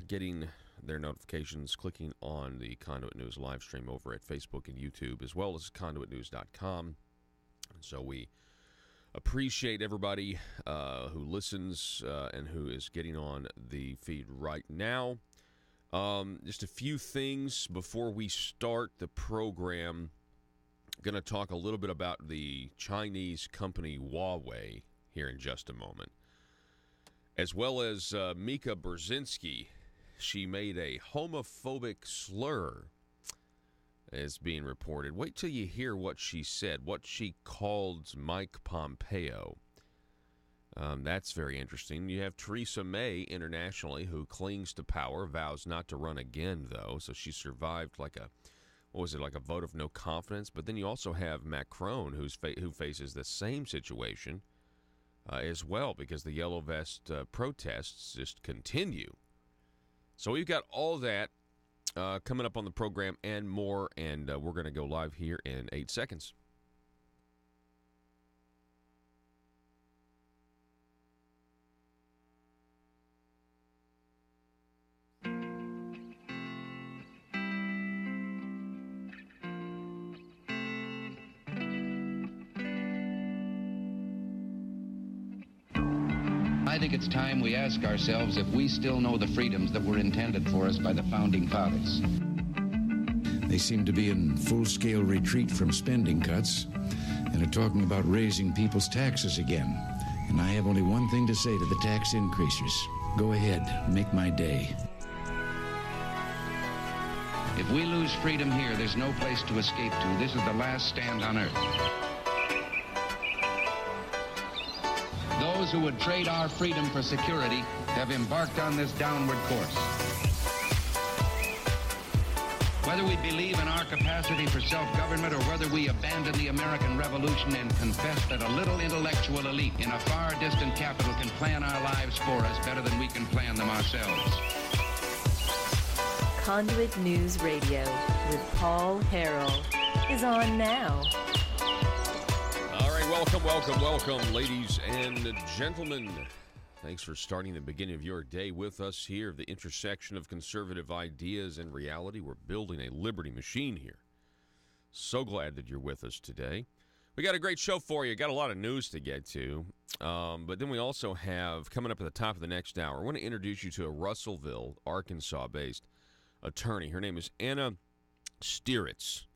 getting their notifications, clicking on the Conduit News live stream over at Facebook and YouTube, as well as conduitnews.com. And so we appreciate everybody who listens and who is getting on the feed right now. Just a few things before we start the program. Going to talk a little bit about the Chinese company Huawei here in just a moment, as well as Mika Brzezinski. She made a homophobic slur, as being reported. Wait till you hear what she said, what she called Mike Pompeo. That's very interesting. You have Theresa May internationally, who clings to power, vows not to run again, though. So she survived like a vote of no confidence. But then you also have Macron, who faces the same situation as well, because the Yellow Vest protests just continue. So we've got all that coming up on the program and more, and we're going to go live here in 8 seconds. I think it's time we ask ourselves if we still know the freedoms that were intended for us by the Founding Fathers. They seem to be in full-scale retreat from spending cuts and are talking about raising people's taxes again. And I have only one thing to say to the tax increasers. Go ahead, make my day. If we lose freedom here, there's no place to escape to. This is the last stand on earth. Those who would trade our freedom for security have embarked on this downward course. Whether we believe in our capacity for self-government or whether we abandon the American Revolution and confess that a little intellectual elite in a far distant capital can plan our lives for us better than we can plan them ourselves. Conduit News Radio with Paul Harrell is on now. Welcome, ladies and gentlemen. Thanks for starting the beginning of your day with us here, the intersection of conservative ideas and reality. We're building a liberty machine here. So glad that you're with us today. We got a great show for you. Got a lot of news to get to. But then we also have, coming up at the top of the next hour, I want to introduce you to a Russellville, Arkansas-based attorney. Her name is Anna Stieritz.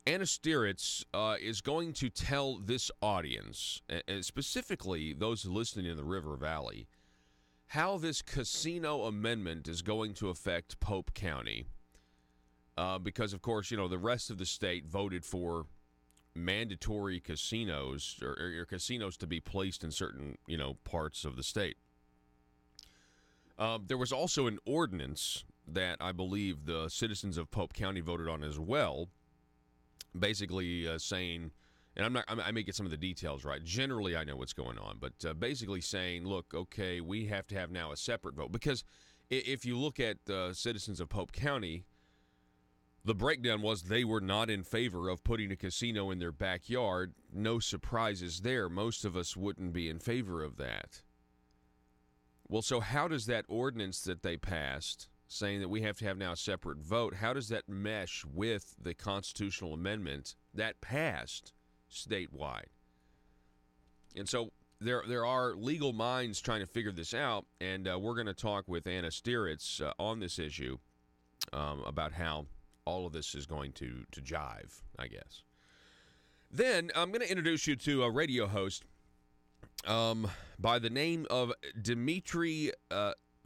Anna Stieritz is going to tell this audience, and specifically those listening in the River Valley, how this casino amendment is going to affect Pope County. Because, of course, the rest of the state voted for mandatory casinos or casinos to be placed in certain, parts of the state. There was also an ordinance that I believe the citizens of Pope County voted on as well, basically saying, and I may get some of the details right. Generally, I know what's going on, but basically saying, look, okay, we have to have now a separate vote. Because if you look at citizens of Pope County, the breakdown was they were not in favor of putting a casino in their backyard. No surprises there. Most of us wouldn't be in favor of that. Well, so how does that ordinance that they passed, saying that we have to have now a separate vote, how does that mesh with the constitutional amendment that passed statewide? And so there are legal minds trying to figure this out, and we're going to talk with Anna Stieritz on this issue about how all of this is going to jive, I guess. Then I'm going to introduce you to a radio host by the name of Dmitry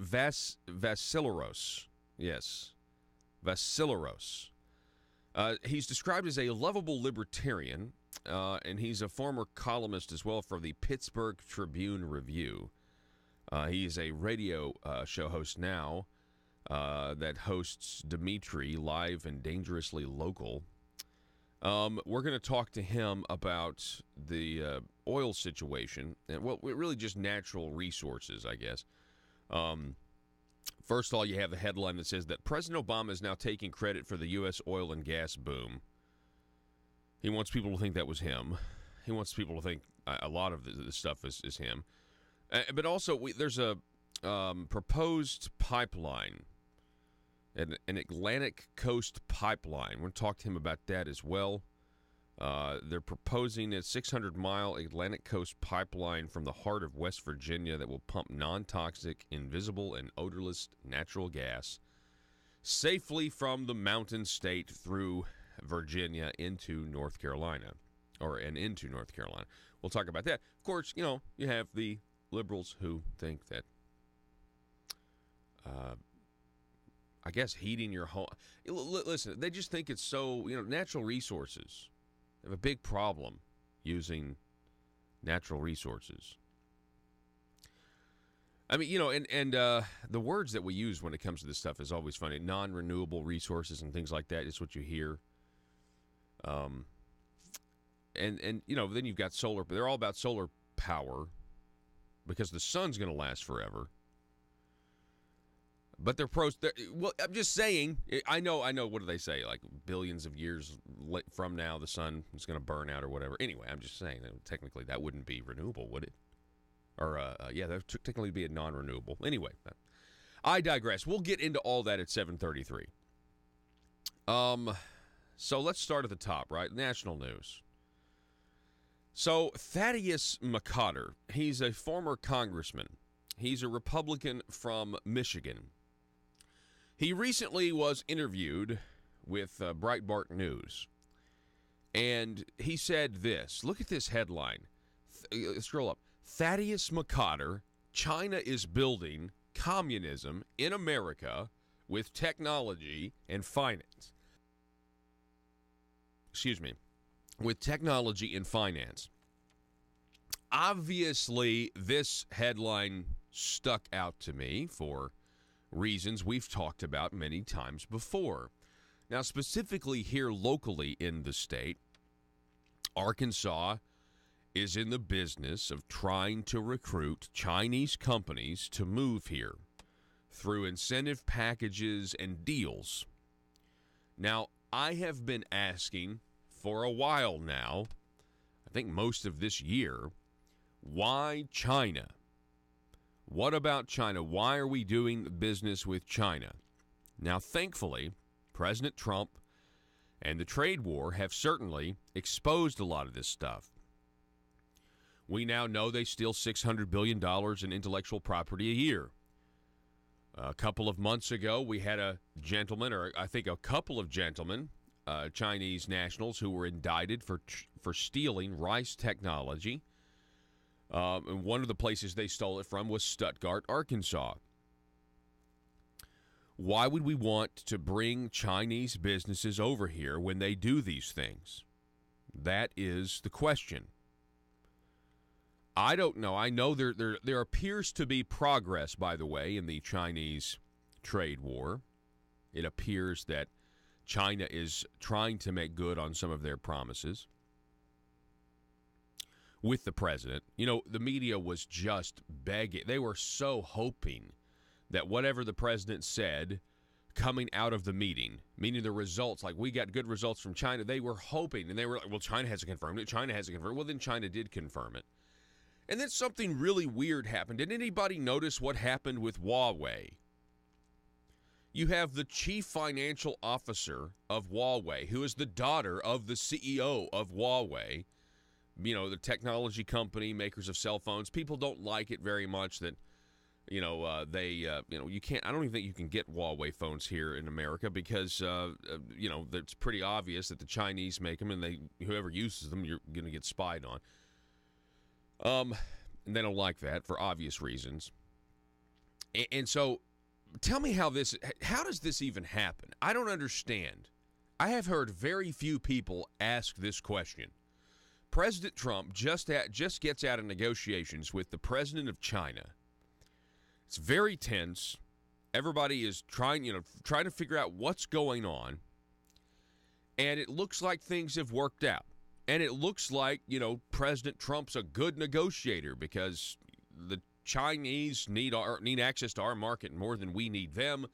Vassileros. Yes, Vassileros. He's described as a lovable libertarian, and he's a former columnist as well for the Pittsburgh Tribune-Review. He's a radio show host now that hosts Dmitry live and dangerously local. We're going to talk to him about the oil situation, and really just natural resources, I guess. First of all, you have the headline that says that President Obama is now taking credit for the U.S. oil and gas boom. He wants people to think that was him. He wants people to think a lot of this stuff is him. But also, there's a proposed pipeline, an Atlantic Coast pipeline. We're going to talk to him about that as well. They're proposing a 600-mile Atlantic Coast pipeline from the heart of West Virginia that will pump non-toxic, invisible, and odorless natural gas safely from the mountain state through Virginia into North Carolina, and into North Carolina. We'll talk about that. Of course, you have the liberals who think that, I guess, heating your home. Listen, they just think it's so, natural resources. They have a big problem using natural resources. I mean, and the words that we use when it comes to this stuff is always funny. Non-renewable resources and things like that is what you hear. And then you've got solar. They're all about solar power because the sun's going to last forever. But they're pros. Well, I'm just saying. I know. What do they say? Like billions of years from now, the sun is going to burn out or whatever. Anyway, I'm just saying that technically that wouldn't be renewable, would it? Or that would technically be a non-renewable. Anyway, I digress. We'll get into all that at 7:33. So let's start at the top, right? National news. So Thaddeus McCotter, he's a former congressman. He's a Republican from Michigan. He recently was interviewed with Breitbart News, and he said this. Look at this headline. Scroll up. Thaddeus McCotter, China is building communism in America with technology and finance. Excuse me. With technology and finance. Obviously, this headline stuck out to me for reasons we've talked about many times before. Now, specifically here locally in the state, Arkansas is in the business of trying to recruit Chinese companies to move here through incentive packages and deals. Now, I have been asking for a while now, I think most of this year, why China? What about China? Why are we doing business with China? Now, thankfully, President Trump and the trade war have certainly exposed a lot of this stuff. We now know they steal $600 billion in intellectual property a year. A couple of months ago, we had a gentleman, or I think a couple of gentlemen, Chinese nationals, who were indicted for stealing rice technology. And one of the places they stole it from was Stuttgart, Arkansas. Why would we want to bring Chinese businesses over here when they do these things? That is the question. I don't know. I know there appears to be progress, by the way, in the Chinese trade war. It appears that China is trying to make good on some of their promises with the president. The media was just begging. They were so hoping that whatever the president said coming out of the meeting, meaning the results, like we got good results from China, they were hoping, and they were like, well, China hasn't confirmed it. China hasn't confirmed it. Well, then China did confirm it. And then something really weird happened. Did anybody notice what happened with Huawei? You have the chief financial officer of Huawei, who is the daughter of the CEO of Huawei, the technology company, makers of cell phones. People don't like it very much that, you can't, I don't even think you can get Huawei phones here in America because, it's pretty obvious that the Chinese make them and whoever uses them, you're going to get spied on. And they don't like that for obvious reasons. And so tell me how does this even happen? I don't understand. I have heard very few people ask this question. President Trump just gets out of negotiations with the president of China. It's very tense. Everybody is trying to figure out what's going on. And it looks like things have worked out. And it looks like, President Trump's a good negotiator because the Chinese need access to our market more than we need them.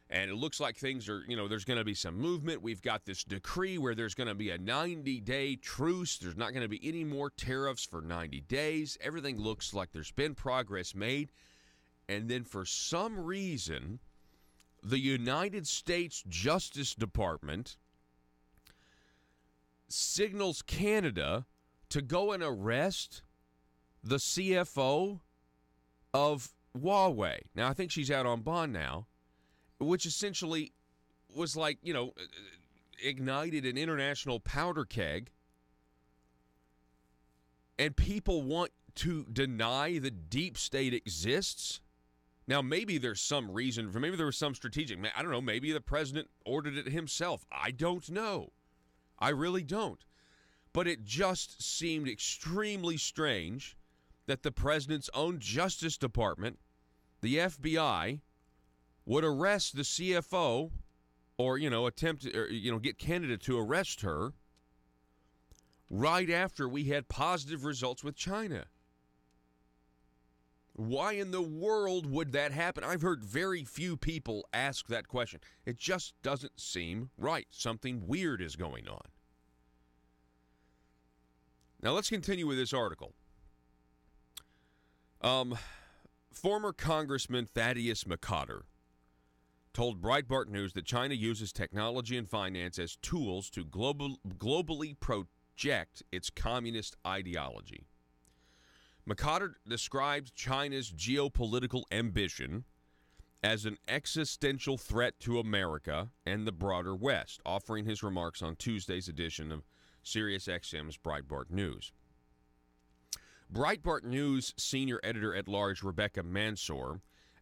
And it looks like things are, there's going to be some movement. We've got this decree where there's going to be a 90-day truce. There's not going to be any more tariffs for 90 days. Everything looks like there's been progress made. and then for some reason, the United States Justice Department signals Canada to go and arrest the CFO of Huawei. Now, I think she's out on bond now, which essentially was like, ignited an international powder keg. And people want to deny the deep state exists. Now, maybe there's some reason for, maybe there was some strategic, I don't know, maybe the president ordered it himself. I don't know. I really don't. But it just seemed extremely strange that the president's own Justice Department, the FBI, would arrest the CFO or, attempt, or, get Canada to arrest her right after we had positive results with China. Why in the world would that happen? I've heard very few people ask that question. It just doesn't seem right. Something weird is going on. Now let's continue with this article. Former Congressman Thaddeus McCotter told Breitbart News that China uses technology and finance as tools to globally project its communist ideology. McCotter described China's geopolitical ambition as an existential threat to America and the broader West, offering his remarks on Tuesday's edition of SiriusXM's Breitbart News. Breitbart News senior editor-at-large Rebecca Mansour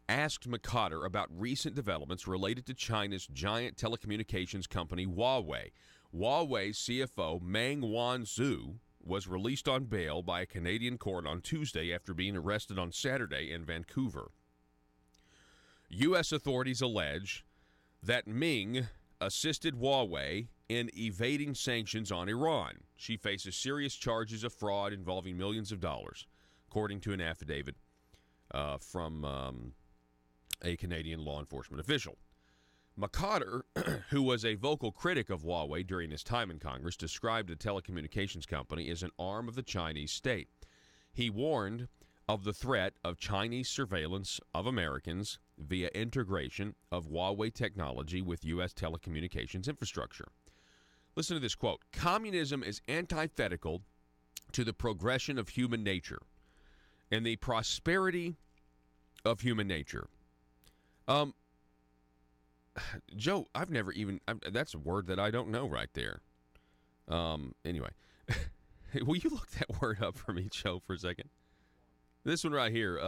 asked McCotter about recent developments related to China's giant telecommunications company Huawei. Huawei's CFO Meng Wanzhou was released on bail by a Canadian court on Tuesday after being arrested on Saturday in Vancouver. U.S. authorities allege that Meng assisted Huawei in evading sanctions on Iran. She faces serious charges of fraud involving millions of dollars, according to an affidavit from a Canadian law enforcement official. McCotter, who was a vocal critic of Huawei during his time in Congress, described the telecommunications company as an arm of the Chinese state. He warned of the threat of Chinese surveillance of Americans via integration of Huawei technology with U.S. telecommunications infrastructure. Listen to this quote. Communism is antithetical to the progression of human nature and the prosperity of human nature. Joe, that's a word that I don't know right there. Anyway, will you look that word up for me, Joe, for a second? This one right here,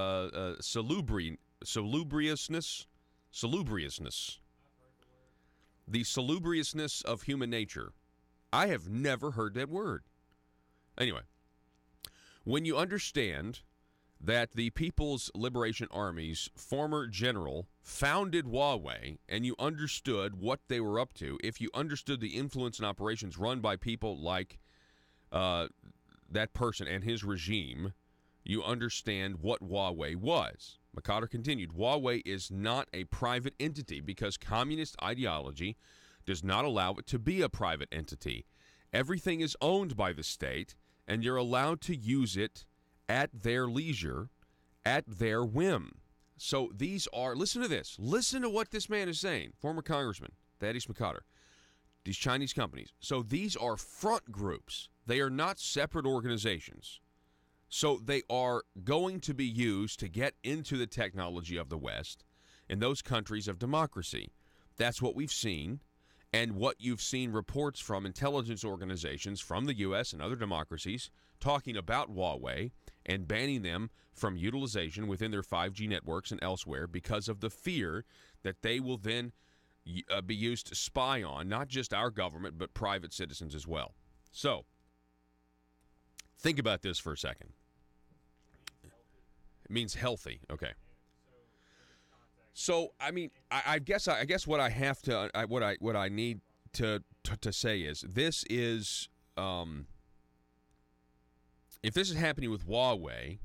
salubriousness. The salubriousness of human nature. I have never heard that word. Anyway, when you understand that the People's Liberation Army's former general founded Huawei, and you understood what they were up to, if you understood the influence and operations run by people like that person and his regime, you understand what Huawei was. McCotter continued, Huawei is not a private entity because communist ideology does not allow it to be a private entity. Everything is owned by the state, and you're allowed to use it at their leisure, at their whim. So these are, listen to this. Listen to what this man is saying, former Congressman Thaddeus McCotter. These Chinese companies. So these are front groups. They are not separate organizations. So they are going to be used to get into the technology of the West in those countries of democracy. That's what we've seen, and what you've seen reports from intelligence organizations from the U.S. and other democracies talking about Huawei and banning them from utilization within their 5G networks and elsewhere because of the fear that they will then be used to spy on not just our government but private citizens as well. So, think about this for a second. It means healthy. Okay. So, I mean, I guess what I have to, what I need to say is this is, if this is happening with Huawei,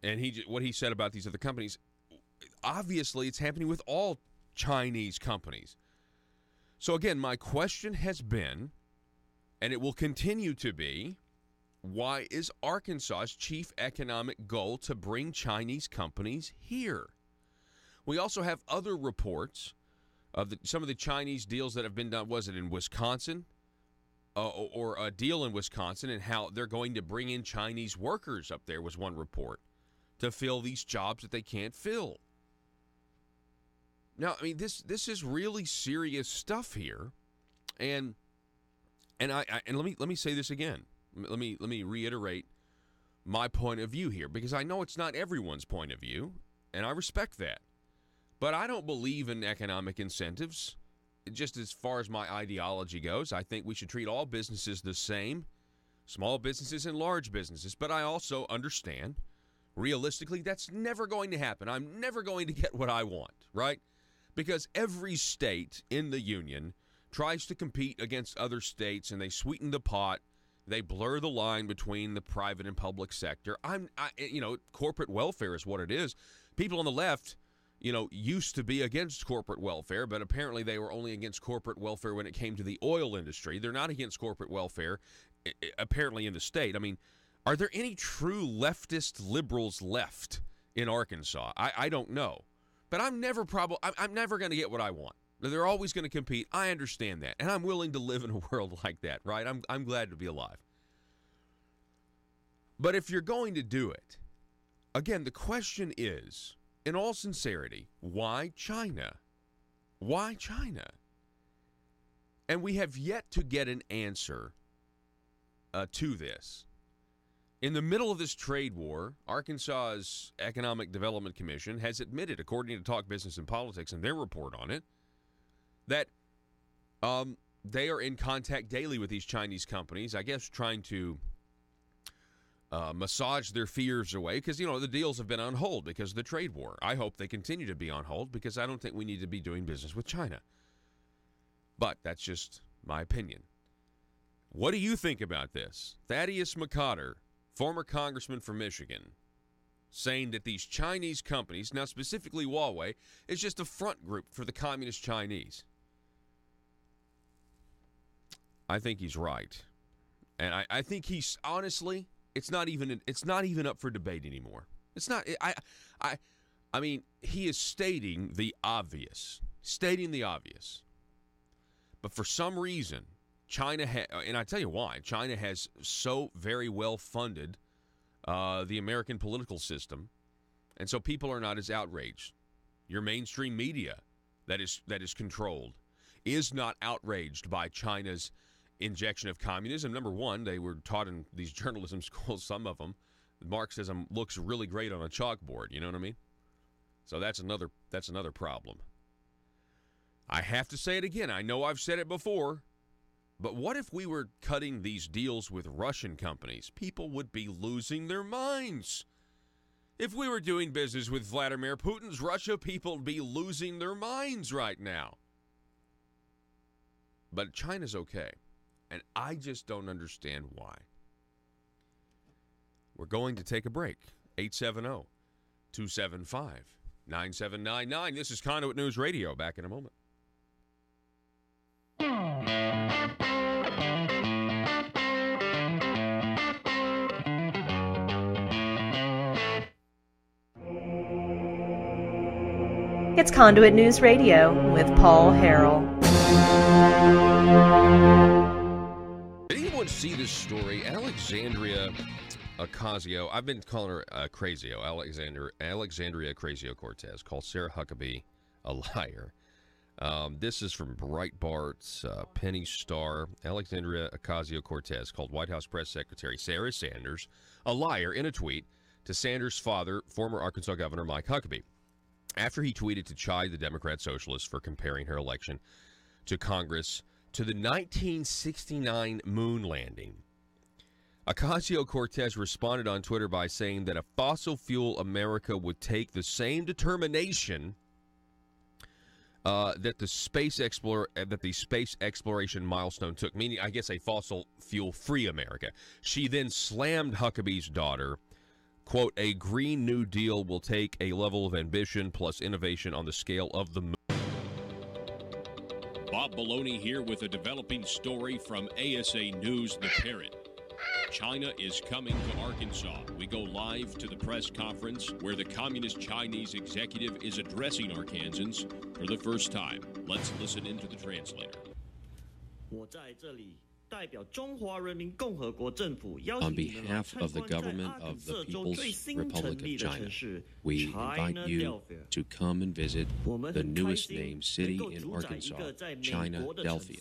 and what he said about these other companies, obviously it's happening with all Chinese companies. So again, my question has been, and it will continue to be, why is Arkansas's chief economic goal to bring Chinese companies here? We also have other reports of some of the Chinese deals that have been done. Was it in Wisconsin? Or a deal in Wisconsin, and how they're going to bring in Chinese workers up there was one report to fill these jobs that they can't fill. Now, I mean, this is really serious stuff here, and let me say this again. Let me reiterate my point of view here, because I know it's not everyone's point of view, and I respect that. But I don't believe in economic incentives. Just as far as my ideology goes, I think we should treat all businesses the same, small businesses and large businesses. But I also understand, realistically, that's never going to happen. I'm never going to get what I want, right? Because every state in the union tries to compete against other states, and they sweeten the pot. They blur the line between the private and public sector. Corporate welfare is what it is. People on the left, used to be against corporate welfare, but apparently they were only against corporate welfare when it came to the oil industry. They're not against corporate welfare, apparently, in the state. I mean, are there any true leftist liberals left in Arkansas? I don't know. But I'm never going to get what I want. They're always going to compete. I understand that, and I'm willing to live in a world like that, right? I'm glad to be alive. But if you're going to do it, again, the question is, in all sincerity, why China? Why China? And we have yet to get an answer to this. In the middle of this trade war, Arkansas's Economic Development Commission has admitted, according to Talk Business and Politics and their report on it, that they are in contact daily with these Chinese companies, I guess trying to massage their fears away, because, the deals have been on hold because of the trade war. I hope they continue to be on hold, because I don't think we need to be doing business with China. But that's just my opinion. What do you think about this? Thaddeus McCotter, former congressman from Michigan, saying that these Chinese companies, now specifically Huawei, is just a front group for the communist Chinese. I think he's right. And I think he's, honestly, it's not even up for debate anymore. It's not. I mean, he is stating the obvious. But for some reason, China and I tell you why. China has so very well funded the American political system, and so people are not as outraged. Your mainstream media that is controlled is not outraged by China's injection of communism. Number one, they were taught in these journalism schools, some of them, Marxism looks really great on a chalkboard, you know what I mean? So that's another problem. I have to say it again. I know I've said it before, but what if we were cutting these deals with Russian companies? People would be losing their minds. If we were doing business with Vladimir Putin's Russia, people would be losing their minds right now. But China's okay. And I just don't understand why. We're going to take a break. 870-275-9799. This is Conduit News Radio. Back in a moment. It's Conduit News Radio with Paul Harrell. Did anyone see this story? Alexandria Ocasio, I've been calling her Alexandria Ocasio-Cortez, called Sarah Huckabee a liar. This is from Breitbart's Penny Star. Alexandria Ocasio-Cortez called White House Press Secretary Sarah Sanders a liar in a tweet to Sanders' father, former Arkansas Governor Mike Huckabee, after he tweeted to chide the Democrat Socialists for comparing her election to Congress to the 1969 moon landing. Ocasio-Cortez responded on Twitter by saying that a fossil fuel America would take the same determination that the space exploration milestone took, meaning, I guess, a fossil fuel-free America. She then slammed Huckabee's daughter. Quote, a Green New Deal will take a level of ambition plus innovation on the scale of the moon. Bob Maloney here with a developing story from ASA News, The Parrot. China is coming to Arkansas. We go live to the press conference where the Communist Chinese executive is addressing Arkansans for the first time. Let's listen into the translator. On behalf of the government of the People's Republic of China, we invite you to come and visit the newest named city in Arkansas, China, Delphia.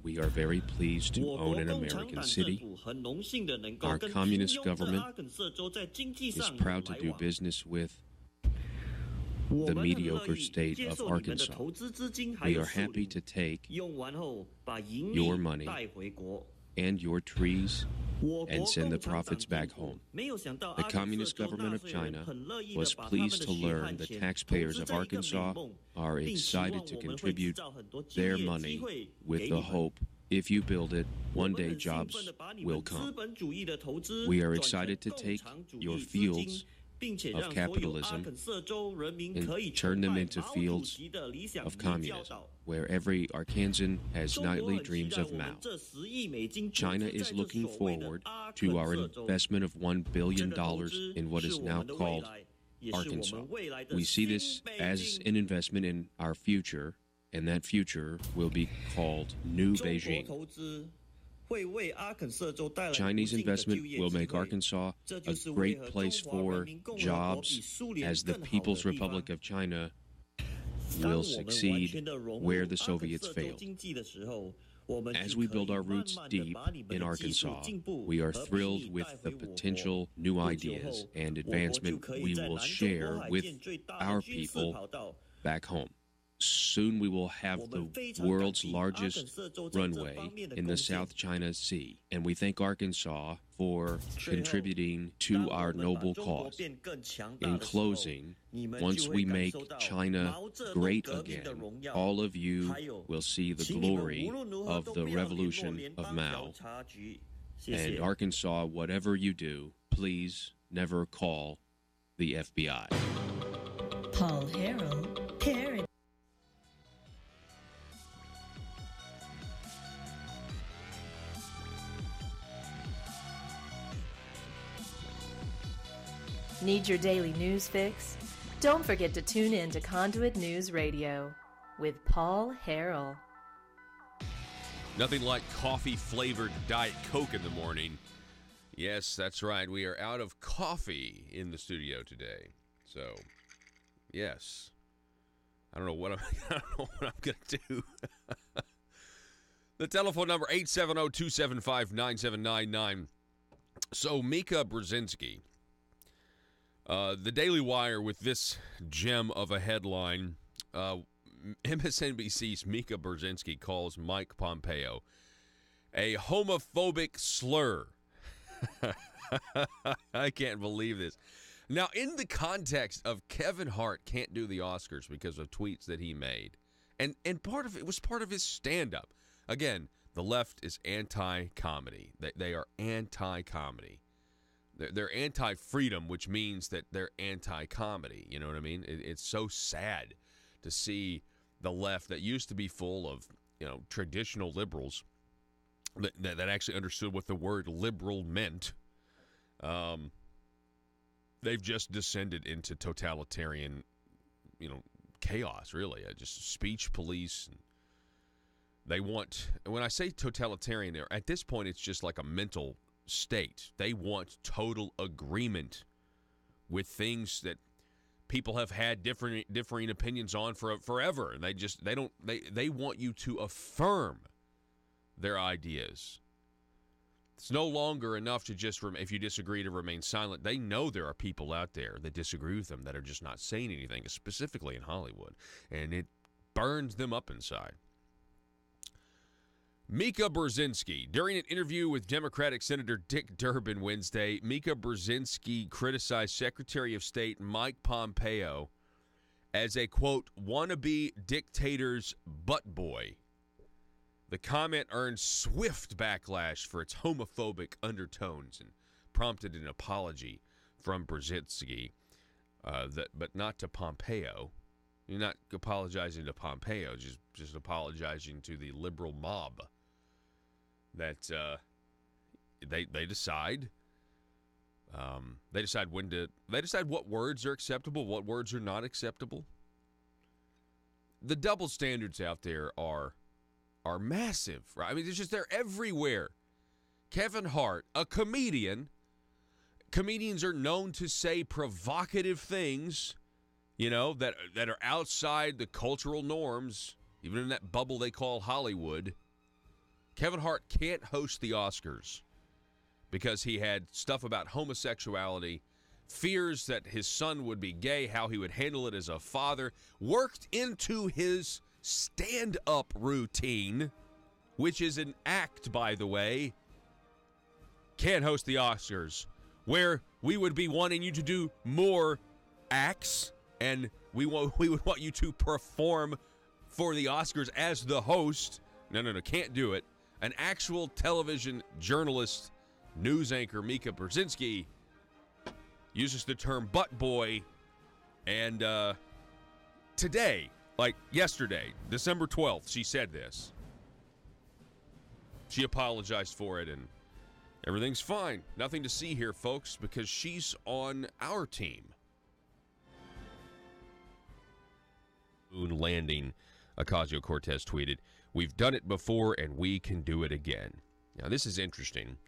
We are very pleased to own an American city. Our communist government is proud to do business with the mediocre state of Arkansas. We are happy to take your money and your trees and send the profits back home. The Communist government of China was pleased to learn the taxpayers of Arkansas are excited to contribute their money with the hope, if you build it, one day jobs will come. We are excited to take your fields of capitalism and turn them into fields of communism, where every Arkansan has nightly dreams of Mao. China is looking forward to our investment of $1 billion in what is now called Arkansas. We see this as an investment in our future, and that future will be called New Beijing. Chinese investment will make Arkansas a great place for jobs as the People's Republic of China will succeed where the Soviets failed. As we build our roots deep in Arkansas, we are thrilled with the potential new ideas and advancement we will share with our people back home. Soon we will have the world's largest runway in the South China Sea, and we thank Arkansas for contributing to our noble cause. In closing, once we make China great again, all of you will see the glory of the revolution of Mao. And Arkansas, whatever you do, please never call the FBI. Paul Harrell, parody. Need your daily news fix? Don't forget to tune in to Conduit News Radio with Paul Harrell. Nothing like coffee-flavored Diet Coke in the morning. Yes, that's right. We are out of coffee in the studio today. So, yes. I don't know what I'm going to do. The telephone number, 870-275-9799. So, Mika Brzezinski, the Daily Wire with this gem of a headline, MSNBC's Mika Brzezinski calls Mike Pompeo a homophobic slur. I can't believe this. Now, in the context of Kevin Hart can't do the Oscars because of tweets that he made, and part of it was part of his stand-up. Again, the left is anti-comedy. They are anti-comedy. They're anti-freedom, which means that they're anti-comedy. You know what I mean? It's so sad to see the left that used to be full of, traditional liberals that actually understood what the word liberal meant. They've just descended into totalitarian, chaos, really. Just speech police. They want, when I say totalitarian there, at this point it's just like a mental state. They want total agreement with things that people have had differing opinions on forever, and they want you to affirm their ideas. It's no longer enough to just if you disagree to remain silent. They know there are people out there that disagree with them that are just not saying anything, specifically in Hollywood, and it burns them up inside. Mika Brzezinski. During an interview with Democratic Senator Dick Durbin Wednesday, Mika Brzezinski criticized Secretary of State Mike Pompeo as a, quote, wannabe dictator's butt boy. The comment earned swift backlash for its homophobic undertones and prompted an apology from Brzezinski, but not to Pompeo. You're not apologizing to Pompeo, just apologizing to the liberal mob that they decide. They decide what words are acceptable, what words are not acceptable. The double standards out there are massive, right? I mean, they're everywhere. Kevin Hart, a comedian. Comedians are known to say provocative things, that are outside the cultural norms, even in that bubble they call Hollywood. Kevin Hart can't host the Oscars because he had stuff about homosexuality, fears that his son would be gay, how he would handle it as a father, worked into his stand-up routine, which is an act, by the way. Can't host the Oscars, where we would be wanting you to do more acts, and we would want you to perform for the Oscars as the host. No, can't do it. An actual television journalist, news anchor, Mika Brzezinski, uses the term butt boy, and today, like yesterday, December 12th, she said this. She apologized for it, and everything's fine. Nothing to see here, folks, because she's on our team. Moon landing, Ocasio-Cortez tweeted, "We've done it before, and we can do it again." Now, this is interesting.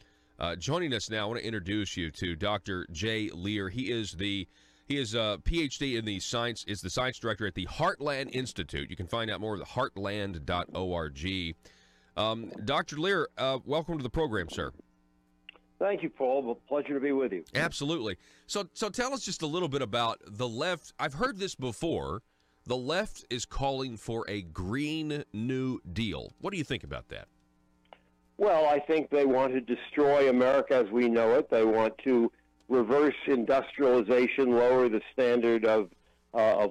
Joining us now, I want to introduce you to Dr. Jay Lear. He is a PhD in the science, is the science director at the Heartland Institute. You can find out more at heartland.org. Dr. Lear, welcome to the program, sir. Thank you, Paul. A pleasure to be with you. Absolutely. So tell us just a little bit about the left. I've heard this before. The left is calling for a Green New Deal. What do you think about that? Well, I think they want to destroy America as we know it. They want to reverse industrialization, lower the standard of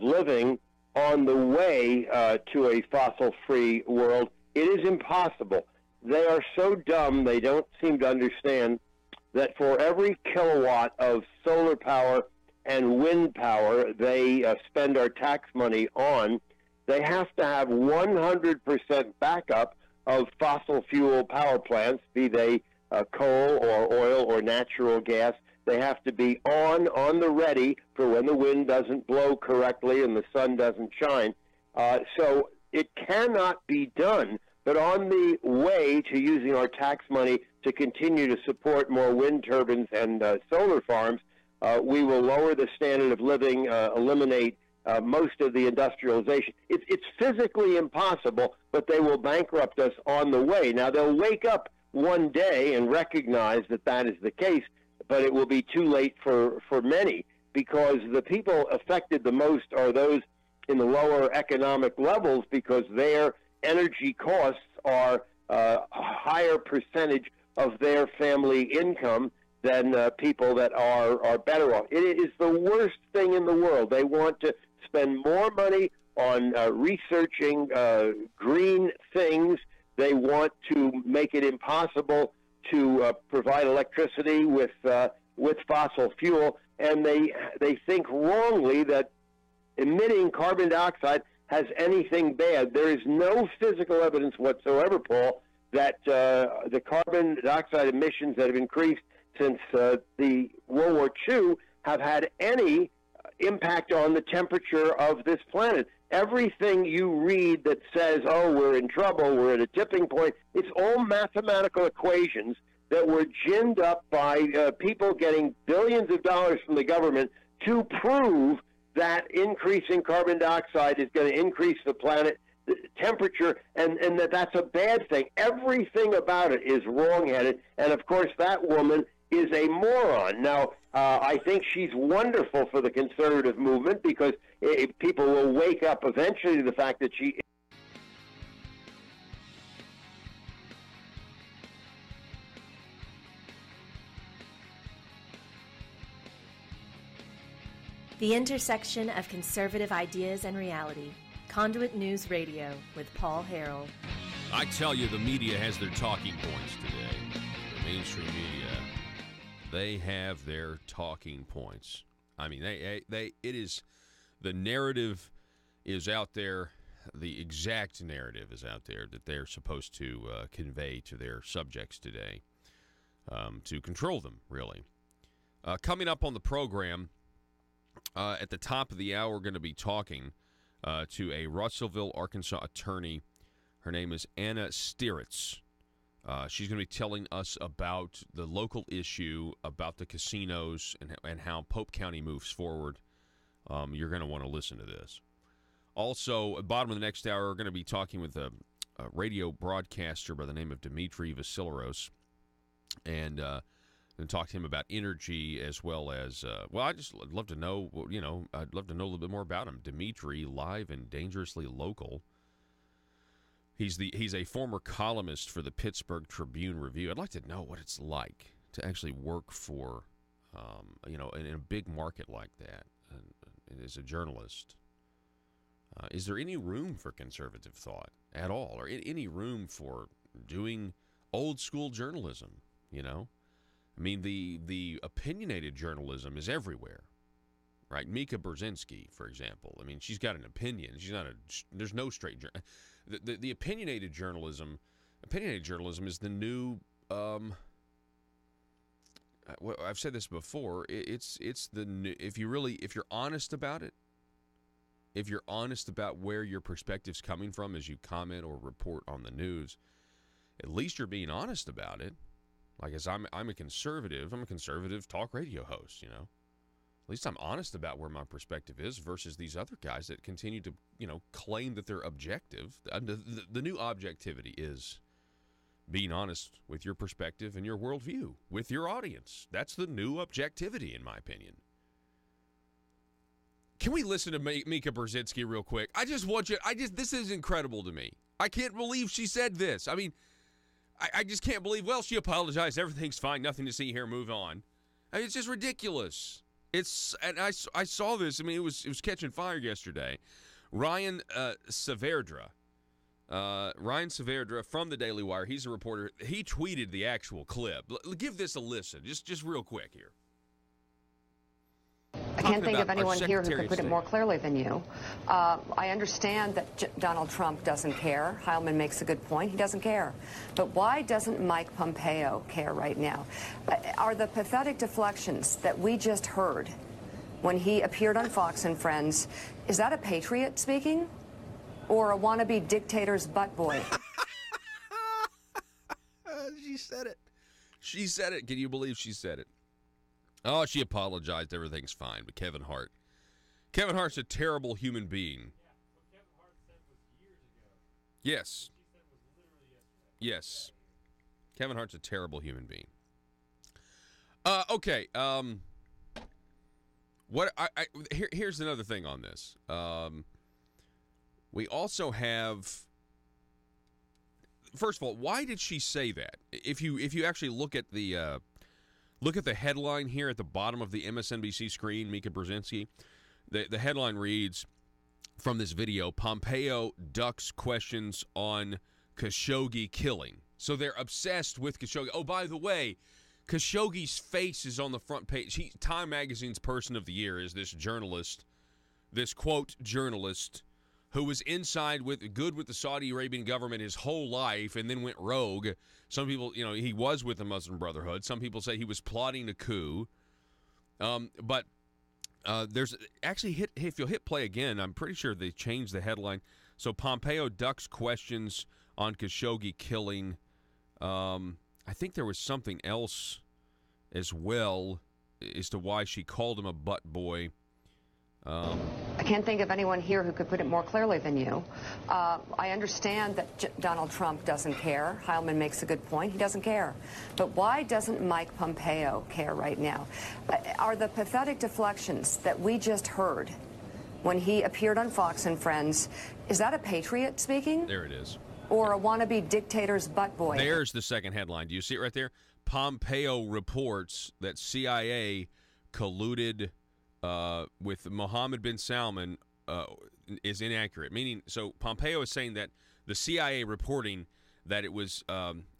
living on the way to a fossil-free world. It is impossible. They are so dumb, they don't seem to understand that for every kilowatt of solar power and wind power they spend our tax money on, they have to have 100% backup of fossil fuel power plants, be they coal or oil or natural gas. They have to be on the ready for when the wind doesn't blow correctly and the sun doesn't shine. So it cannot be done. But on the way to using our tax money to continue to support more wind turbines and solar farms, we will lower the standard of living, eliminate most of the industrialization. It's physically impossible, but they will bankrupt us on the way. Now, they'll wake up one day and recognize that that is the case, but it will be too late for many, because the people affected the most are those in the lower economic levels, because their energy costs are a higher percentage of their family income than people that are better off. It is the worst thing in the world. They want to spend more money on researching green things. They want to make it impossible to provide electricity with fossil fuel, and they think wrongly that emitting carbon dioxide has anything bad. There is no physical evidence whatsoever, Paul, that the carbon dioxide emissions that have increased since the World War II have had any impact on the temperature of this planet. Everything you read that says, oh, we're in trouble, we're at a tipping point, it's all mathematical equations that were ginned up by people getting billions of dollars from the government to prove that increasing carbon dioxide is going to increase the planet temperature, and that's a bad thing. Everything about it is wrong-headed, and of course that woman is a moron. Now, I think she's wonderful for the conservative movement, because people will wake up eventually to the fact that she... The intersection of conservative ideas and reality. Conduit News Radio with Paul Harrell. I tell you, the media has their talking points today. The mainstream media, they have their talking points. I mean, it is, the narrative is out there, the exact narrative is out there that they're supposed to convey to their subjects today. to control them, really. Coming up on the program, at the top of the hour, we're going to be talking to a Russellville, Arkansas attorney. Her name is Anna Stieritz. She's going to be telling us about the local issue about the casinos and how Pope County moves forward. You're going to want to listen to this. Also, at the bottom of the next hour, we're going to be talking with a radio broadcaster by the name of Dimitri Vasileros, and talk to him about energy as well as, I'd love to know, I'd love to know a little bit more about him. Dimitri, live and dangerously local. He's a former columnist for the Pittsburgh Tribune-Review. I'd like to know what it's like to actually work for, in a big market like that, and as a journalist. Is there any room for conservative thought at all, or any room for doing old-school journalism, I mean, the opinionated journalism is everywhere, right? Mika Brzezinski, for example. I mean, she's got an opinion. There's no straight journalism. The opinionated journalism is the new, I've said this before, it's the new, if you're honest about it, if you're honest about where your perspective's coming from as you comment or report on the news, at least you're being honest about it. Like, as I'm a conservative talk radio host, At least I'm honest about where my perspective is versus these other guys that continue to, claim that they're objective. The new objectivity is being honest with your perspective and your worldview, with your audience. That's the new objectivity, in my opinion. Can we listen to Mika Brzezinski real quick? This is incredible to me. I can't believe she said this. I mean, I just can't believe, she apologized. Everything's fine. Nothing to see here. Move on. I mean, it's just ridiculous. And I saw this. I mean, it was catching fire yesterday. Ryan Saavedra from the Daily Wire. He's a reporter. He tweeted the actual clip. Give this a listen, just real quick here. I can't think of anyone here who could put it more clearly than you. I understand that Donald Trump doesn't care. Heilman makes a good point. He doesn't care. But why doesn't Mike Pompeo care right now? Are the pathetic deflections that we just heard when he appeared on Fox and Friends, is that a patriot speaking? Or a wannabe dictator's butt boy? She said it. She said it. Can you believe she said it? Oh, she apologized. Everything's fine. But Kevin Hart's a terrible human being. Yeah, what Kevin Hart said was years ago. Yes. What she said was literally yesterday. Yes. Kevin Hart's a terrible human being. Okay. Here's another thing on this. We also have. First of all, why did she say that? If you actually look at the headline here at the bottom of the MSNBC screen, Mika Brzezinski, the headline reads, from this video, Pompeo ducks questions on Khashoggi killing. So they're obsessed with Khashoggi. Oh, by the way, Khashoggi's face is on the front page. Time Magazine's Person of the Year is this journalist, this quote journalist, who was inside with the Saudi Arabian government his whole life and then went rogue. Some people, he was with the Muslim Brotherhood. Some people say he was plotting a coup. But there's actually, if you'll hit play again, I'm pretty sure they changed the headline. So Pompeo ducks questions on Khashoggi killing. I think there was something else as well as to why she called him a butt boy. I can't think of anyone here who could put it more clearly than you. I understand that Donald Trump doesn't care. Heilman makes a good point. He doesn't care. But why doesn't Mike Pompeo care right now? Are the pathetic deflections that we just heard when he appeared on Fox and Friends, is that a patriot speaking? There it is. Or a wannabe dictator's butt boy? There's the second headline. Do you see it right there? Pompeo reports that CIA colluded with Mohammed bin Salman is inaccurate. Meaning, so Pompeo is saying that the CIA reporting that it was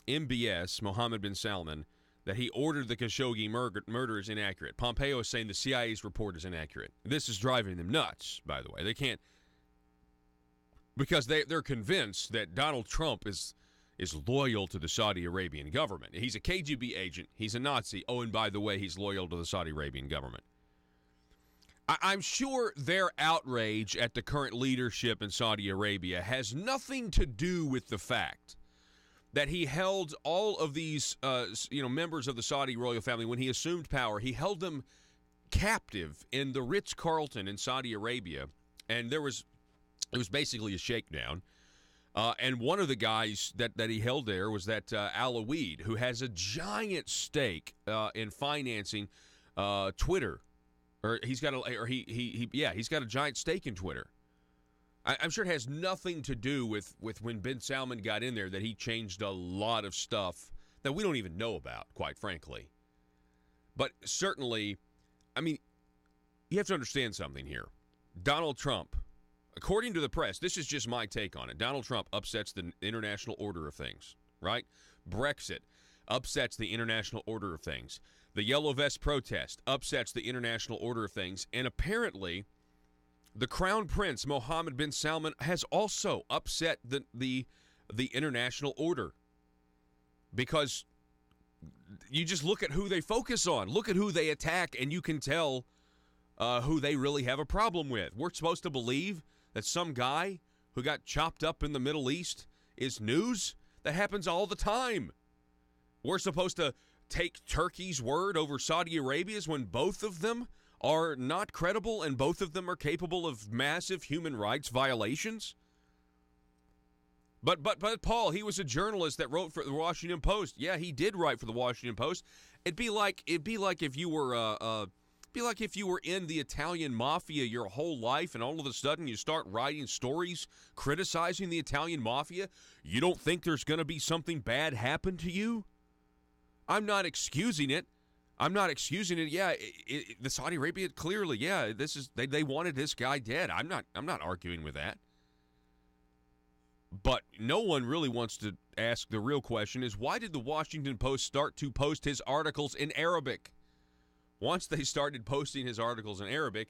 MBS, Mohammed bin Salman, that he ordered the Khashoggi murder is inaccurate. Pompeo is saying the CIA's report is inaccurate. This is driving them nuts, by the way. They can't, because they're convinced that Donald Trump is is loyal to the Saudi Arabian government. He's a KGB agent. He's a Nazi. Oh, and by the way, he's loyal to the Saudi Arabian government. I'm sure their outrage at the current leadership in Saudi Arabia has nothing to do with the fact that he held all of these, members of the Saudi royal family. When he assumed power, he held them captive in the Ritz-Carlton in Saudi Arabia, and it was basically a shakedown. And one of the guys that he held there was that Alawid, who has a giant stake in financing Twitter. He's got a giant stake in Twitter. I'm sure it has nothing to do with when bin Salman got in there, that he changed a lot of stuff that we don't even know about, quite frankly. But certainly, I mean, you have to understand something here. Donald Trump, according to the press, this is just my take on it, Donald Trump upsets the international order of things, right? Brexit upsets the international order of things. The Yellow Vest protest upsets the international order of things. And apparently, the Crown Prince, Mohammed bin Salman, has also upset the international order. Because you just look at who they focus on. Look at who they attack, and you can tell who they really have a problem with. We're supposed to believe that some guy who got chopped up in the Middle East is news? That happens all the time. We're supposed to take Turkey's word over Saudi Arabia's when both of them are not credible and both of them are capable of massive human rights violations? But Paul, he was a journalist that wrote for the Washington Post. Yeah, he did write for the Washington Post. It'd be like if you were in the Italian mafia your whole life, and all of a sudden you start writing stories criticizing the Italian mafia. You don't think there's going to be something bad happen to you? I'm not excusing it. Yeah, the Saudi Arabia clearly, yeah, they wanted this guy dead. I'm not arguing with that. But no one really wants to ask the real question is, why did the Washington Post start to post his articles in Arabic? Once they started posting his articles in Arabic,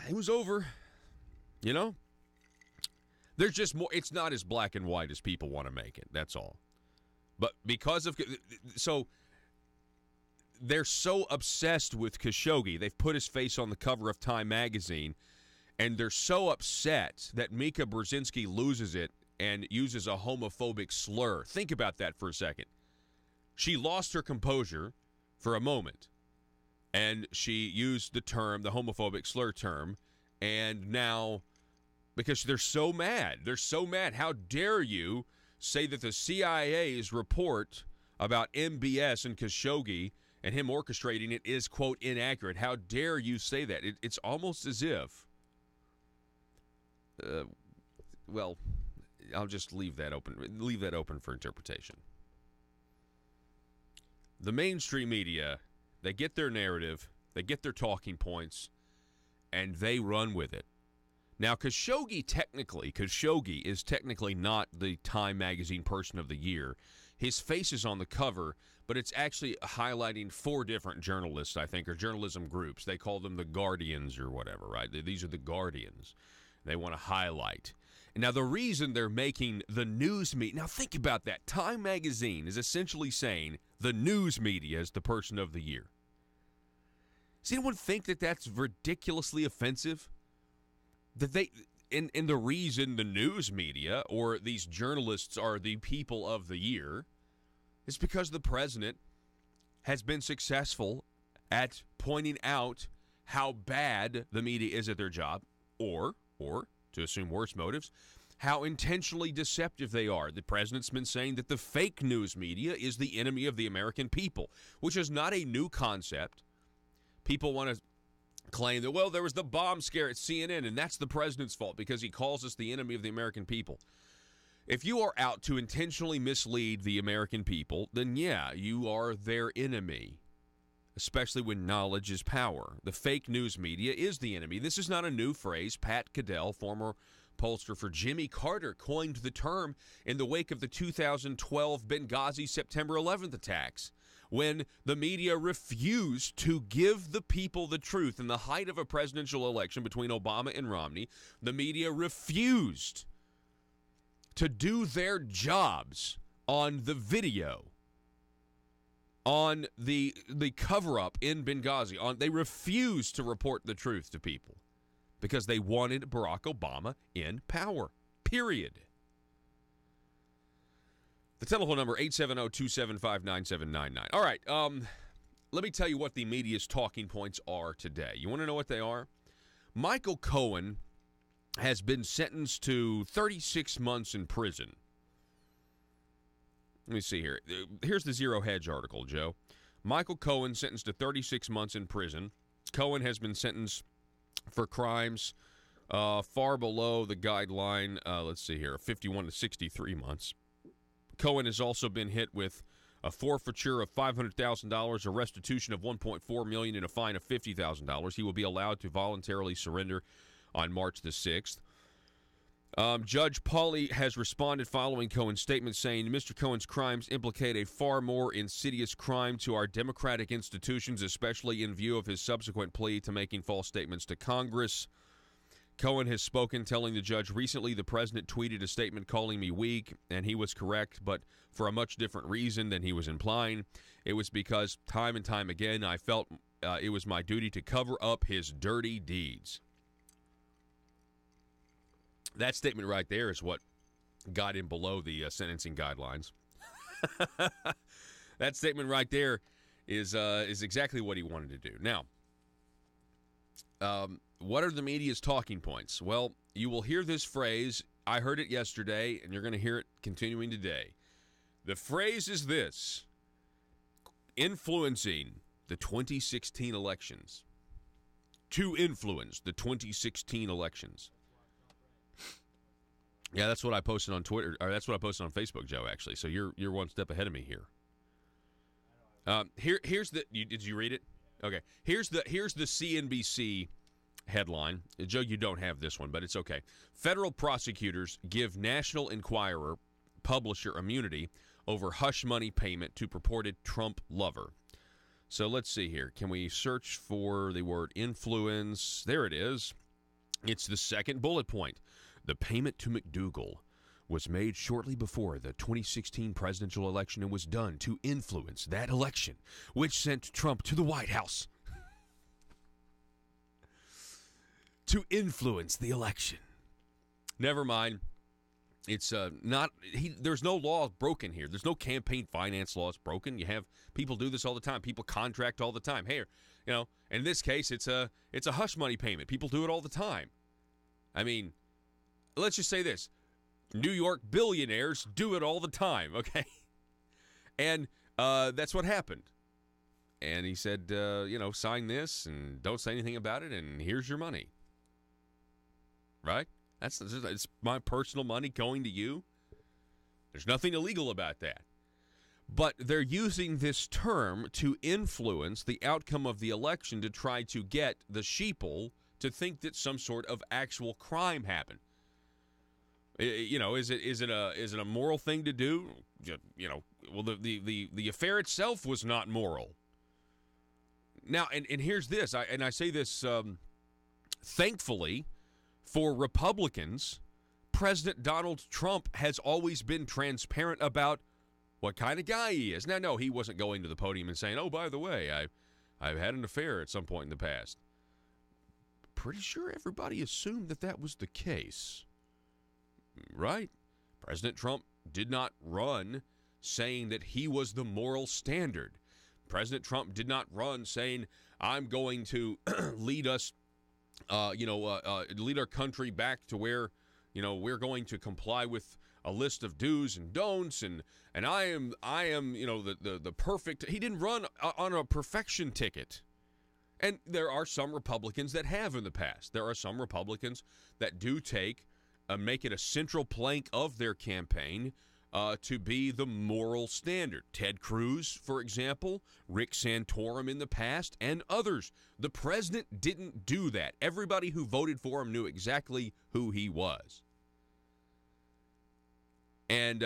it was over. You know? There's just more. It's not as black and white as people want to make it. That's all. But because of, so they're so obsessed with Khashoggi, they've put his face on the cover of Time magazine, and they're so upset that Mika Brzezinski loses it and uses a homophobic slur. Think about that for a second. She lost her composure for a moment, and she used the homophobic slur term, and now, because they're so mad, how dare you say that the CIA's report about MBS and Khashoggi and him orchestrating it is, quote, inaccurate. How dare you say that? It's almost as if, well, I'll just leave that open for interpretation. The mainstream media, they get their narrative, they get their talking points, and they run with it. Now, Khashoggi is technically not the Time magazine person of the year. His face is on the cover, but it's actually highlighting 4 different journalists, I think, or journalism groups. They call them the Guardians or whatever, right? These are the Guardians. They want to highlight. Now, the reason they're making the news media, now think about that. Time magazine is essentially saying the news media is the person of the year. Does anyone think that that's ridiculously offensive? That they, in the reason the news media or these journalists are the people of the year is because the president has been successful at pointing out how bad the media is at their job, or to assume worse motives, how intentionally deceptive they are. The president's been saying that the fake news media is the enemy of the American people, which is not a new concept. People want to claim that, well, there was the bomb scare at CNN, and that's the president's fault because he calls us the enemy of the American people. If you are out to intentionally mislead the American people, then yeah, you are their enemy, especially when knowledge is power. The fake news media is the enemy. This is not a new phrase. Pat Caddell, former pollster for Jimmy Carter, coined the term in the wake of the 2012 Benghazi September 11th attacks, when the media refused to give the people the truth in the height of a presidential election between Obama and Romney. The media refused to do their jobs on the video, on the cover-up in Benghazi. They refused to report the truth to people because they wanted Barack Obama in power, period. The telephone number, 870-275-9799. All right, let me tell you what the media's talking points are today. You want to know what they are? Michael Cohen has been sentenced to 36 months in prison. Let me see here. Here's the Zero Hedge article, Joe. Michael Cohen sentenced to 36 months in prison. Cohen has been sentenced for crimes far below the guideline, let's see here, 51 to 63 months. Cohen has also been hit with a forfeiture of $500,000, a restitution of $1.4 million, and a fine of $50,000. He will be allowed to voluntarily surrender on March the 6th. Judge Pauly has responded following Cohen's statement, saying Mr. Cohen's crimes implicate a far more insidious crime to our democratic institutions, especially in view of his subsequent plea to making false statements to Congress. Cohen has spoken, telling the judge, recently the president tweeted a statement calling me weak, and he was correct, but for a much different reason than he was implying. It was because time and time again I felt it was my duty to cover up his dirty deeds. That statement right there is what got him below the sentencing guidelines. That statement right there is exactly what he wanted to do. Now, what are the media's talking points? Well, you will hear this phrase. I heard it yesterday, and you're going to hear it continuing today. The phrase is this: influencing the 2016 elections. To influence the 2016 elections. Yeah, that's what I posted on Twitter, or that's what I posted on Facebook, Joe, actually. So you're one step ahead of me here. Here's the did you read it? Okay. Here's the CNBC headline. Joe, you don't have this one, but it's okay. Federal prosecutors give National Enquirer publisher immunity over hush money payment to purported Trump lover. So let's see here. Can we search for the word influence? There it is. It's the second bullet point. The payment to McDougal was made shortly before the 2016 presidential election and was done to influence that election, which sent Trump to the White House. To influence the election. Never mind. It's not. There's no law broken here. There's no campaign finance laws broken. You have people do this all the time. People contract all the time. Hey, in this case, it's a hush money payment. People do it all the time. I mean, let's just say this. New York billionaires do it all the time, okay? And that's what happened. And he said, sign this and don't say anything about it, and here's your money. Right? It's my personal money going to you. There's nothing illegal about that. But they're using this term to influence the outcome of the election to try to get the sheeple to think that some sort of actual crime happened. Is it a moral thing to do? Well, the affair itself was not moral. Now, and here's this, I say this thankfully for Republicans. President Donald Trump has always been transparent about what kind of guy he is. Now, no, he wasn't going to the podium and saying, "Oh, by the way, I've had an affair at some point in the past." Pretty sure everybody assumed that was the case. Right? President Trump did not run saying that he was the moral standard. President Trump did not run saying, I'm going to lead us, lead our country back to where, we're going to comply with a list of do's and don'ts, and I am, the perfect. He didn't run on a perfection ticket. And there are some Republicans that have in the past. There are some Republicans that do make it a central plank of their campaign to be the moral standard. Ted Cruz, for example, Rick Santorum in the past, and others. The president didn't do that. Everybody who voted for him knew exactly who he was. And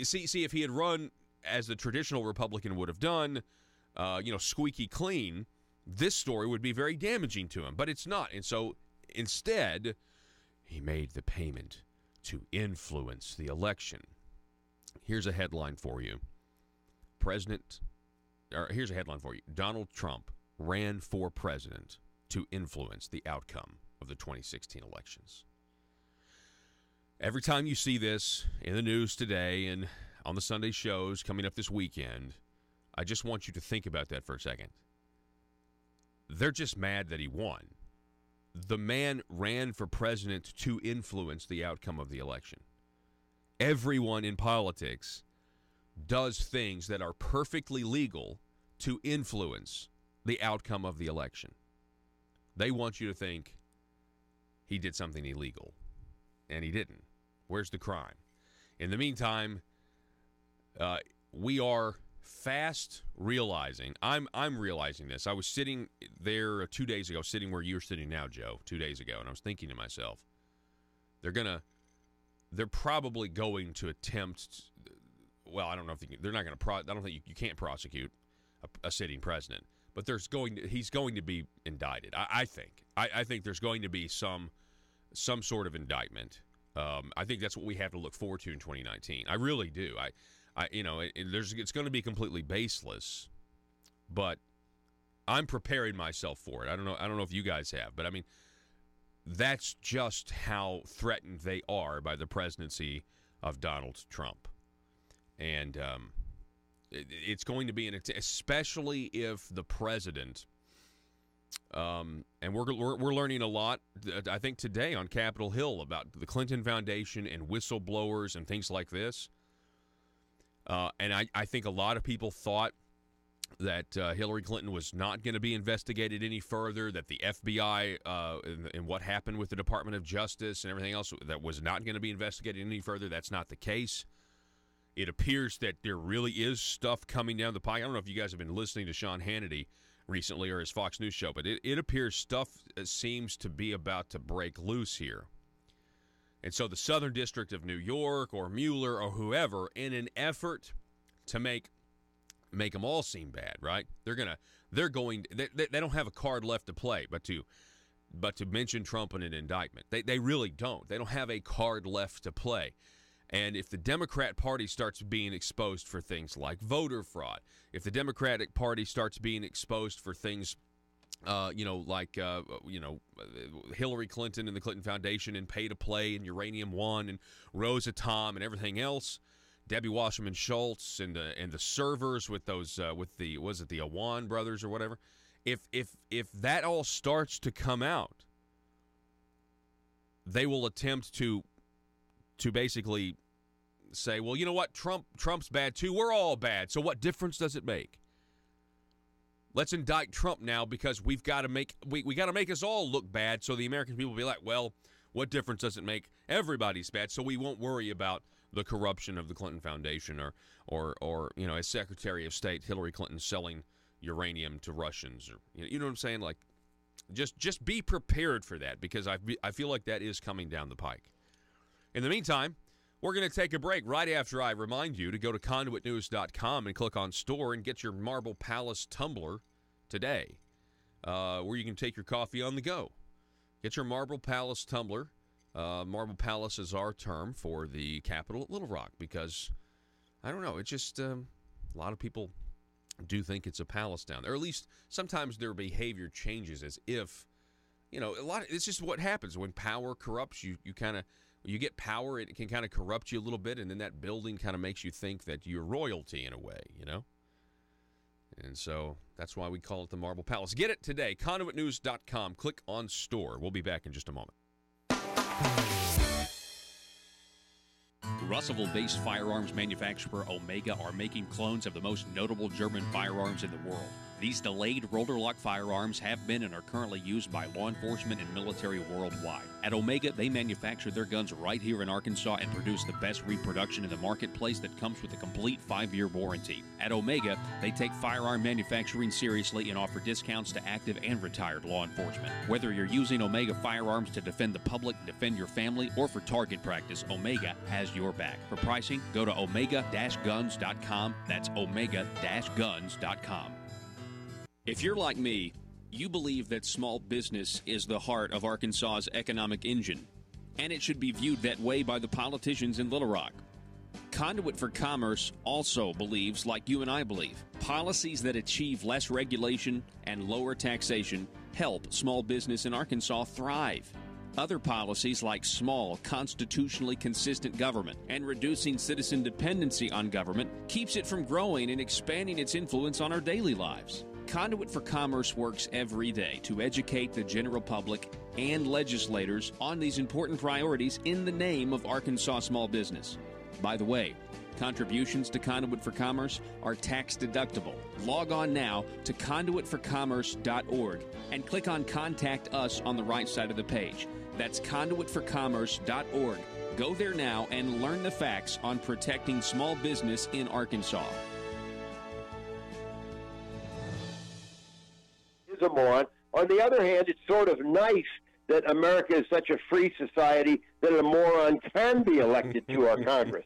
see, if he had run as the traditional Republican would have done, squeaky clean, this story would be very damaging to him. But it's not. And so instead, he made the payment to influence the election. Here's a headline for you. Here's a headline for you. Donald Trump ran for president to influence the outcome of the 2016 elections. Every time you see this in the news today and on the Sunday shows coming up this weekend, I just want you to think about that for a second. They're just mad that he won. The man ran for president to influence the outcome of the election. Everyone in politics does things that are perfectly legal to influence the outcome of the election. They want you to think he did something illegal, and he didn't. Where's the crime? In the meantime, we are fast realizing, I'm realizing this. I was sitting there 2 days ago, sitting where you're sitting now, Joe, 2 days ago, and I was thinking to myself, they're probably going to attempt, well, I don't know if they're not going to, I don't think you can't prosecute a sitting president, but he's going to be indicted. I think there's going to be some sort of indictment. I think that's what we have to look forward to in 2019. I really do. It's going to be completely baseless, but I'm preparing myself for it. I don't know if you guys have, but I mean, that's just how threatened they are by the presidency of Donald Trump. And it's going to be especially if the president, and we're learning a lot, I think, today on Capitol Hill about the Clinton Foundation and whistleblowers and things like this. And I think a lot of people thought that Hillary Clinton was not going to be investigated any further, that the FBI and what happened with the Department of Justice and everything else, that was not going to be investigated any further. That's not the case. It appears that there really is stuff coming down the pike. I don't know if you guys have been listening to Sean Hannity recently or his Fox News show, but it appears stuff seems to be about to break loose here. And so the Southern District of New York or Mueller or whoever, in an effort to make them all seem bad, right? They don't have a card left to play, but to mention Trump in an indictment. They really don't. They don't have a card left to play. And if the Democrat Party starts being exposed for things like voter fraud, if the Democratic Party starts being exposed for things, Hillary Clinton and the Clinton Foundation and pay to play and Uranium One and Rosatom and everything else, Debbie Wasserman Schultz and the servers with those was it the Awan brothers or whatever? If that all starts to come out, they will attempt to basically say, well, you know what, Trump's bad too. We're all bad. So what difference does it make? Let's indict Trump now because we got to make us all look bad. So the American people will be like, well, what difference does it make? Everybody's bad, so we won't worry about the corruption of the Clinton Foundation or as Secretary of State Hillary Clinton selling uranium to Russians, or you know what I'm saying? Like, just be prepared for that, because I feel like that is coming down the pike. In the meantime, we're going to take a break right after I remind you to go to conduitnews.com and click on store and get your Marble Palace tumbler today, where you can take your coffee on the go. Get your Marble Palace tumbler. Marble Palace is our term for the Capitol at Little Rock, because, I don't know, it's just a lot of people do think it's a palace down there. Or at least sometimes their behavior changes as if, it's just what happens when power corrupts you. You get power, it can kind of corrupt you a little bit, and then that building kind of makes you think that you're royalty in a way, And so that's why we call it the Marble Palace. Get it today, conduitnews.com. Click on store. We'll be back in just a moment. Russellville-based firearms manufacturer Omega are making clones of the most notable German firearms in the world. These delayed rotor-lock firearms have been and are currently used by law enforcement and military worldwide. At Omega, they manufacture their guns right here in Arkansas and produce the best reproduction in the marketplace that comes with a complete 5-year warranty. At Omega, they take firearm manufacturing seriously and offer discounts to active and retired law enforcement. Whether you're using Omega firearms to defend the public, defend your family, or for target practice, Omega has your back. For pricing, go to omega-guns.com. That's omega-guns.com. If you're like me, you believe that small business is the heart of Arkansas's economic engine. and it should be viewed that way by the politicians in Little Rock. Conduit for Commerce also believes, like you and I believe, policies that achieve less regulation and lower taxation help small business in Arkansas thrive. Other policies like small, constitutionally consistent government and reducing citizen dependency on government keeps it from growing and expanding its influence on our daily lives. Conduit for Commerce works every day to educate the general public and legislators on these important priorities in the name of Arkansas small business. By the way, contributions to Conduit for Commerce are tax deductible. Log on now to conduitforcommerce.org and click on Contact Us on the right side of the page. That's conduitforcommerce.org. Go there now and learn the facts on protecting small business in Arkansas. Is a moron. On the other hand, it's sort of nice that America is such a free society that a moron can be elected to our Congress.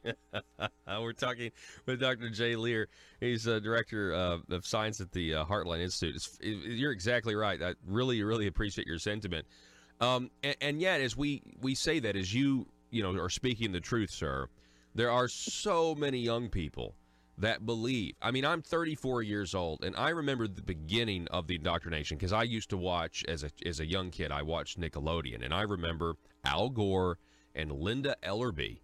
We're talking with Dr. Jay Lear. He's Director of Science at the Heartland Institute. You're exactly right. I really appreciate your sentiment. And yet, as we say that, as you are speaking the truth, sir, there are so many young people that believe. I mean, I'm 34 years old, and I remember the beginning of the indoctrination because I used to watch, as a young kid, I watched Nickelodeon, and I remember Al Gore and Linda Ellerby,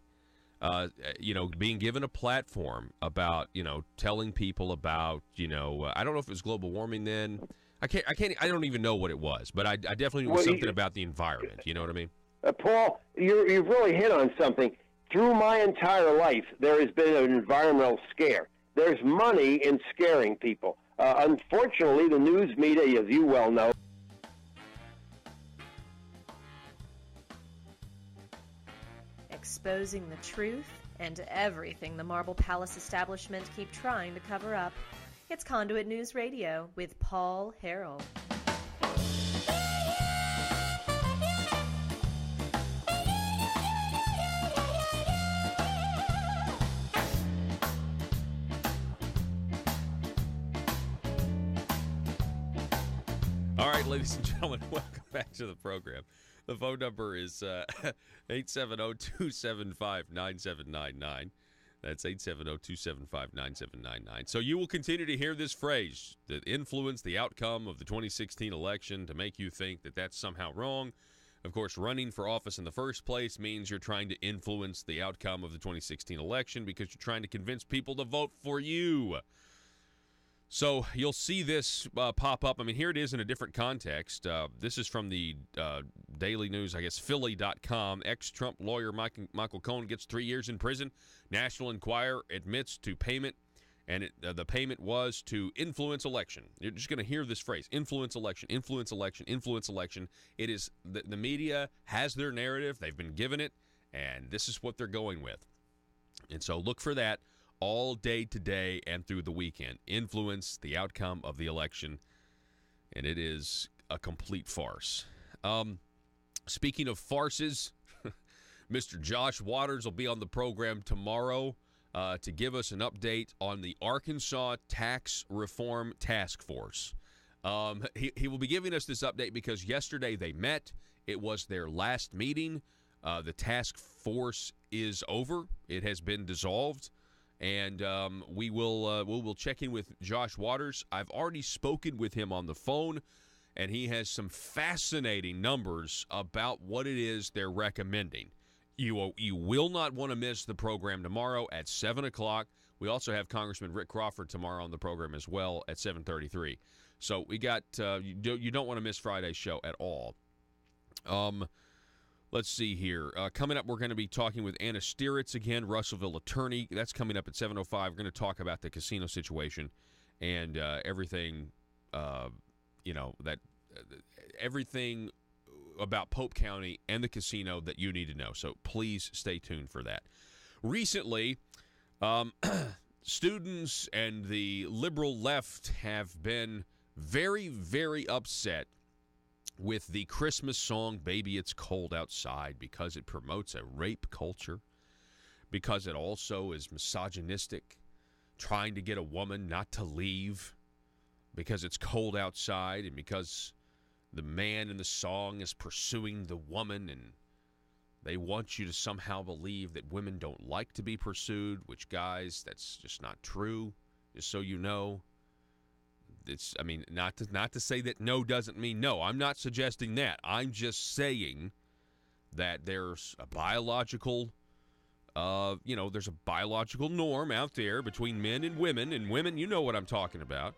being given a platform about, telling people about, I don't know if it was global warming then. I don't even know what it was, but I definitely knew something about the environment. You know what I mean? Paul, you've really hit on something. Through my entire life, there has been an environmental scare. There's money in scaring people. Unfortunately, the news media, as you well know, exposing the truth and everything the Marble Palace establishment keep trying to cover up. It's Conduit News Radio with Paul Harrell. All right, ladies and gentlemen, welcome back to the program. The phone number is 870-275-9799. That's 870-275-9799. So you will continue to hear this phrase that influence the outcome of the 2016 election to make you think that that's somehow wrong. Of course, running for office in the first place means you're trying to influence the outcome of the 2016 election because you're trying to convince people to vote for you. So you'll see this pop up. I mean, here it is in a different context. This is from the Daily News, I guess, Philly.com. Ex-Trump lawyer Michael Cohen gets 3 years in prison. National Enquirer admits to payment, and the payment was to influence election. You're just going to hear this phrase, influence election, influence election, influence election. It is the media has their narrative. They've been given it, and this is what they're going with. And so look for that all day today and through the weekend. Influence the outcome of the election, and it is a complete farce. Speaking of farces, Mr. Josh Waters will be on the program tomorrow to give us an update on the Arkansas Tax Reform Task Force. He will be giving us this update because yesterday they met. It was their last meeting. The task force is over. It has been dissolved. And we will check in with Josh Waters. I've already spoken with him on the phone, and he has some fascinating numbers about what it is they're recommending. You will not want to miss the program tomorrow at 7 o'clock. We also have Congressman Rick Crawford tomorrow on the program as well at 7:33. So we got you don't want to miss Friday's show at all. Let's see here. Coming up, we're going to be talking with Anna Stieritz again, Russellville attorney. That's coming up at 7:05. We're going to talk about the casino situation and everything, everything about Pope County and the casino that you need to know. So please stay tuned for that. Recently, students and the liberal left have been very, very upset with the Christmas song, Baby It's Cold Outside, because it promotes a rape culture, because it also is misogynistic, trying to get a woman not to leave because it's cold outside, and because the man in the song is pursuing the woman, and They want you to somehow believe that women don't like to be pursued, which, guys, that's just not true, just so you know. It's, I mean, not to say that no doesn't mean no. I'm not suggesting that. I'm just saying that there's a biological, there's a biological norm out there between men, and women, you know what I'm talking about.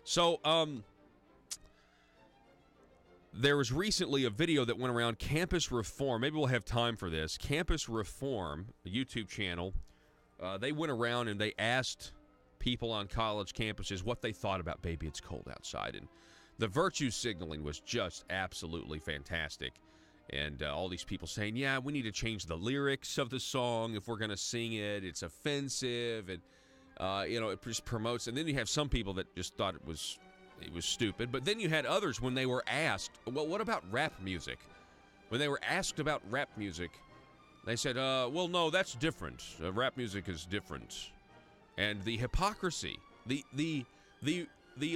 So, there was recently a video that went around, Campus Reform. Maybe we'll have time for this. Campus Reform, a YouTube channel, they went around and they asked people on college campuses what they thought about Baby It's Cold Outside. And the virtue signaling was just absolutely fantastic. And all these people saying, yeah, we need to change the lyrics of the song if we're going to sing it. It's offensive. And, it just promotes. And then you have some people that just thought it was stupid. But then you had others when they were asked, well, what about rap music? When they were asked about rap music, they said, well, no, that's different. Rap music is different. And the hypocrisy, the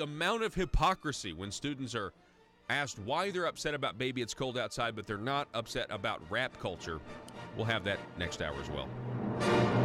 amount of hypocrisy when students are asked why they're upset about Baby It's Cold Outside, but they're not upset about rap culture. We'll have that next hour as well.